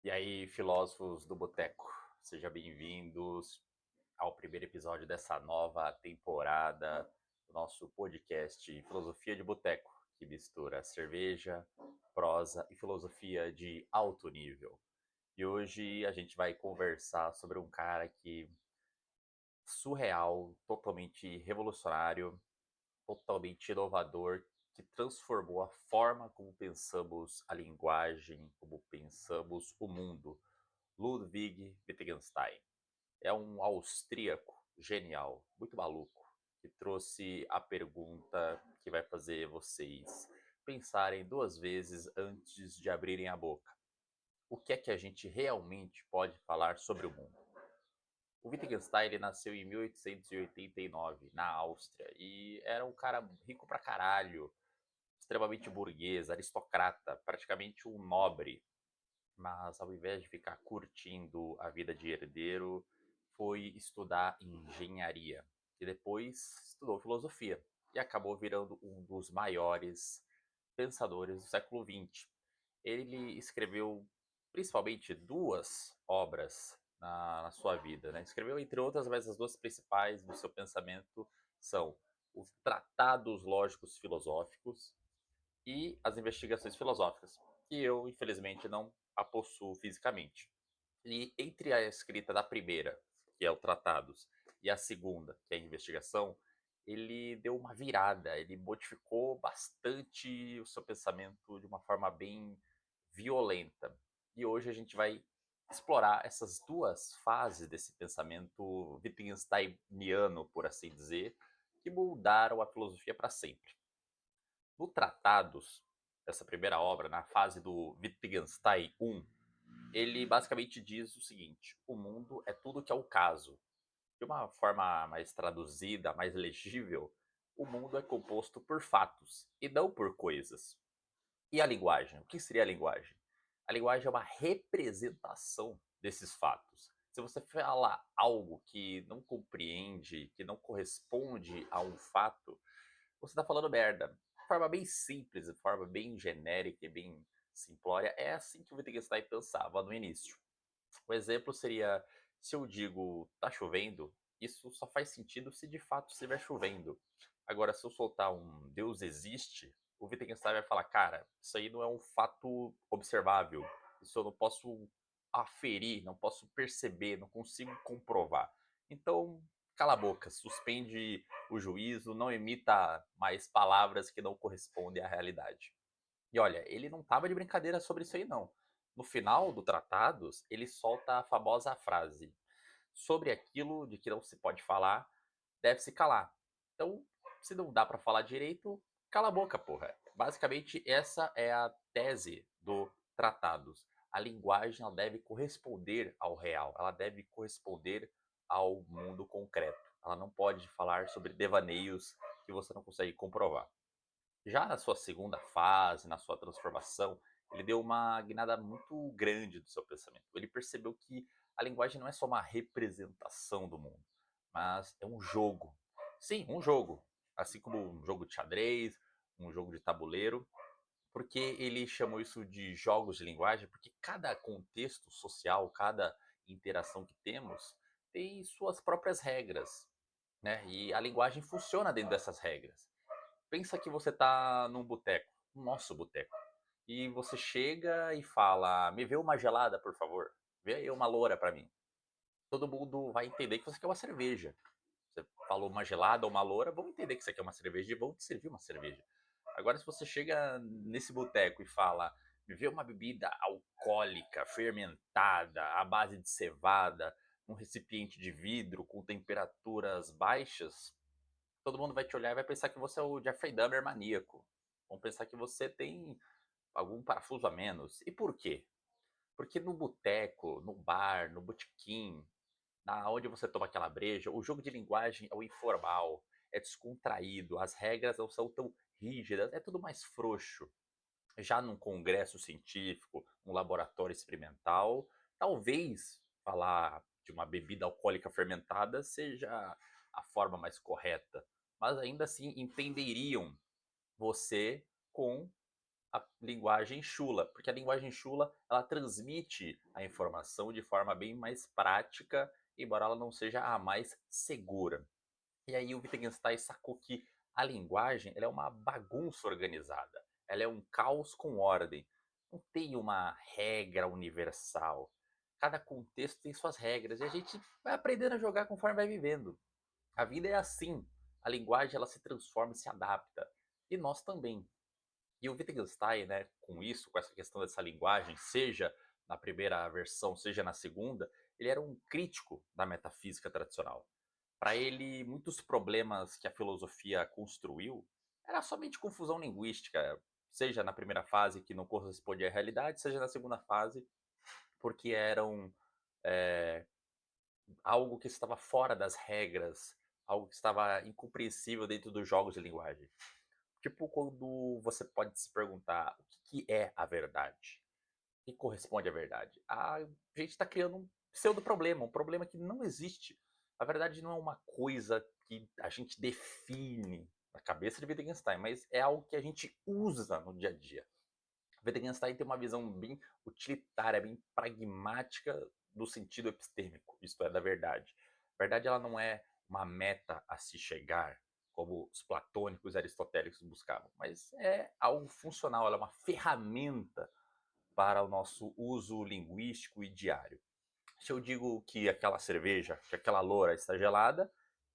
E aí, filósofos do Boteco, sejam bem-vindos ao primeiro episódio dessa nova temporada do nosso podcast Filosofia de Boteco, que mistura cerveja, prosa e filosofia de alto nível. E hoje a gente vai conversar sobre um cara que surreal, totalmente revolucionário, totalmente inovador, que transformou a forma como pensamos a linguagem, como pensamos o mundo. Ludwig Wittgenstein é um austríaco genial, muito maluco, que trouxe a pergunta que vai fazer vocês pensarem duas vezes antes de abrirem a boca. O que é que a gente realmente pode falar sobre o mundo? O Wittgenstein ele nasceu em 1889 na Áustria e era um cara rico pra caralho, extremamente burguês, aristocrata, praticamente um nobre, mas ao invés de ficar curtindo a vida de herdeiro, foi estudar engenharia e depois estudou filosofia e acabou virando um dos maiores pensadores do século XX. Ele escreveu principalmente duas obras na sua vida, né? Escreveu entre outras, mas as duas principais do seu pensamento são os Tratados Lógicos Filosóficos e as investigações filosóficas, que eu, infelizmente, não a possuo fisicamente. E entre a escrita da primeira, que é o Tratados, e a segunda, que é a investigação, ele deu uma virada, ele modificou bastante o seu pensamento de uma forma bem violenta. E hoje a gente vai explorar essas duas fases desse pensamento Wittgensteiniano, por assim dizer, que moldaram a filosofia para sempre. No Tratados, essa primeira obra, na fase do Wittgenstein I, ele basicamente diz o seguinte: o mundo é tudo que é o caso. De uma forma mais traduzida, mais legível, o mundo é composto por fatos e não por coisas. E a linguagem? O que seria a linguagem? A linguagem é uma representação desses fatos. Se você fala algo que não compreende, que não corresponde a um fato, você está falando merda. De forma bem simples, de forma bem genérica e bem simplória, é assim que o Wittgenstein pensava no início. Um exemplo seria, se eu digo tá chovendo, isso só faz sentido se de fato estiver chovendo. Agora, se eu soltar um Deus existe, o Wittgenstein vai falar, cara, isso aí não é um fato observável. Isso eu não posso aferir, não posso perceber, não consigo comprovar. Então, cala a boca, suspende o juízo, não emita mais palavras que não correspondem à realidade. E olha, ele não estava de brincadeira sobre isso aí não. No final do Tratados, ele solta a famosa frase: sobre aquilo de que não se pode falar, deve-se calar. Então, se não dá para falar direito, cala a boca, porra. Basicamente, essa é a tese do Tratados. A linguagem ela deve corresponder ao real, ela deve corresponder ao mundo concreto. Ela não pode falar sobre devaneios que você não consegue comprovar. Já na sua segunda fase, na sua transformação, ele deu uma guinada muito grande do seu pensamento. Ele percebeu que a linguagem não é só uma representação do mundo, mas é um jogo. Sim, um jogo. Assim como um jogo de xadrez, um jogo de tabuleiro. Porque ele chamou isso de jogos de linguagem? Porque cada contexto social, cada interação que temos, tem suas próprias regras, né? E a linguagem funciona dentro dessas regras. Pensa que você tá num boteco, no nosso boteco, e você chega e fala: "Me vê uma gelada, por favor. Vê aí uma loura pra mim". Todo mundo vai entender que você quer uma cerveja. Você falou uma gelada ou uma loura, vão entender que você quer uma cerveja e vão te servir uma cerveja. Agora, se você chega nesse boteco e fala: "Me vê uma bebida alcoólica, fermentada, à base de cevada, num recipiente de vidro com temperaturas baixas", todo mundo vai te olhar e vai pensar que você é o Jeffrey Dahmer maníaco. Vão pensar que você tem algum parafuso a menos. E por quê? Porque no boteco, no bar, no botequim, na onde você toma aquela breja, o jogo de linguagem é o informal, é descontraído, as regras não são tão rígidas, é tudo mais frouxo. Já num congresso científico, um laboratório experimental, talvez falar de uma bebida alcoólica fermentada seja a forma mais correta, mas ainda assim entenderiam você com a linguagem chula, porque a linguagem chula ela transmite a informação de forma bem mais prática, embora ela não seja a mais segura. E aí o Wittgenstein sacou que a linguagem ela é uma bagunça organizada, ela é um caos com ordem. Não tem uma regra universal. Cada contexto tem suas regras e a gente vai aprendendo a jogar conforme vai vivendo. A vida é assim. A linguagem ela se transforma e se adapta. E nós também. E o Wittgenstein, né, com isso, com essa questão dessa linguagem, seja na primeira versão, seja na segunda, ele era um crítico da metafísica tradicional. Para ele, muitos problemas que a filosofia construiu era somente confusão linguística, seja na primeira fase que não correspondia à realidade, seja na segunda fase porque eram algo que estava fora das regras, algo que estava incompreensível dentro dos jogos de linguagem. Tipo quando você pode se perguntar o que é a verdade, o que corresponde à verdade. A gente está criando um pseudo-problema, um problema que não existe. A verdade não é uma coisa que a gente define na cabeça de Wittgenstein, mas é algo que a gente usa no dia a dia. Wittgenstein tem uma visão bem utilitária, bem pragmática do sentido epistêmico, isto é, da verdade. A verdade ela não é uma meta a se chegar, como os platônicos e aristotélicos buscavam, mas é algo funcional, ela é uma ferramenta para o nosso uso linguístico e diário. Se eu digo que aquela cerveja, que aquela loura está gelada,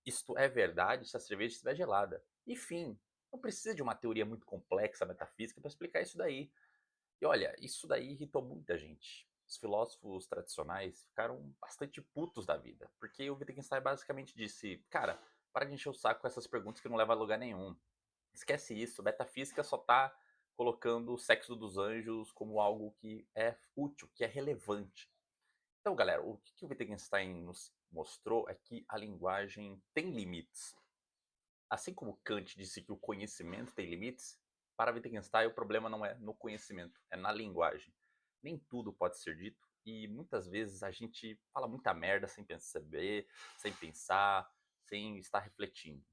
isto é verdade se a cerveja estiver gelada. Enfim, não precisa de uma teoria muito complexa metafísica para explicar isso daí. E olha, isso daí irritou muita gente. Os filósofos tradicionais ficaram bastante putos da vida, porque o Wittgenstein basicamente disse: cara, para de encher o saco com essas perguntas que não levam a lugar nenhum. Esquece isso, metafísica só está colocando o sexo dos anjos como algo que é útil, que é relevante. Então, galera, o que o Wittgenstein nos mostrou é que a linguagem tem limites. Assim como Kant disse que o conhecimento tem limites, para Wittgenstein o problema não é no conhecimento, é na linguagem. Nem tudo pode ser dito e muitas vezes a gente fala muita merda sem perceber, sem pensar, sem estar refletindo.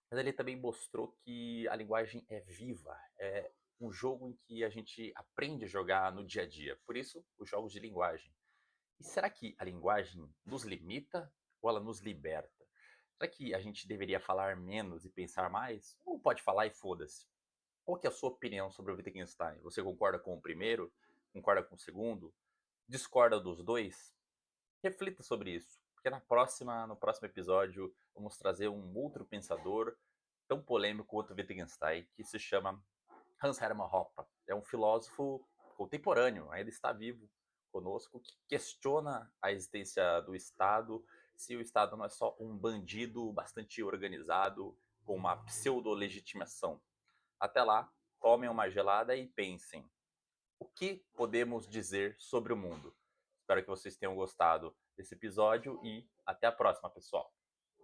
Mas ele também mostrou que a linguagem é viva, é um jogo em que a gente aprende a jogar no dia a dia. Por isso, os jogos de linguagem. E será que a linguagem nos limita ou ela nos liberta? Será que a gente deveria falar menos e pensar mais? Ou pode falar e foda-se? Qual que é a sua opinião sobre o Wittgenstein? Você concorda com o primeiro? Concorda com o segundo? Discorda dos dois? Reflita sobre isso, porque no próximo episódio, vamos trazer um outro pensador tão polêmico quanto o Wittgenstein, que se chama Hans Hermann Hoppe. É um filósofo contemporâneo, ainda está vivo conosco, que questiona a existência do Estado, se o Estado não é só um bandido bastante organizado, com uma pseudo-legitimação. Até lá, tomem uma gelada e pensem: o que podemos dizer sobre o mundo? Espero que vocês tenham gostado desse episódio e até a próxima, pessoal.